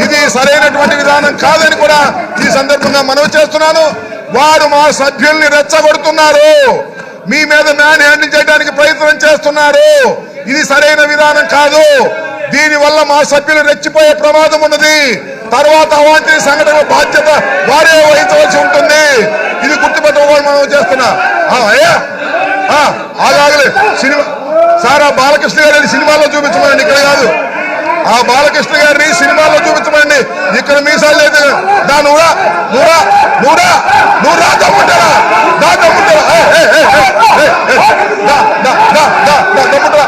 ఇది సరైనటువంటి విధానం కాదని కూడా ఈ సందర్భంగా మనవి చేస్తున్నాను. వారు మా సభ్యుల్ని రెచ్చగొడుతున్నారు, మీ మీద మ్యాన్ హ్యాండిల్ చేయడానికి ప్రయత్నం చేస్తున్నారు. ఇది సరైన విధానం కాదు. దీనివల్ల మా సభ్యులు రెచ్చిపోయే ప్రమాదం ఉన్నది. తర్వాత అవాంఛనీయ సంఘటన బాధ్యత వారే వహించవలసి ఉంటుంది. ఇది గుర్తుపెట్టుకోవాలి మనం చేస్తున్నా. ఆగాగలే సినిమా సార్, ఆ బాలకృష్ణ గారిని సినిమాలో చూపించమండి, ఇక్కడ కాదు. ఆ బాలకృష్ణ గారిని సినిమాలో చూపించమండి, ఇక్కడ మీసాలు లేదు. నువ్వు తమ్ముంటారా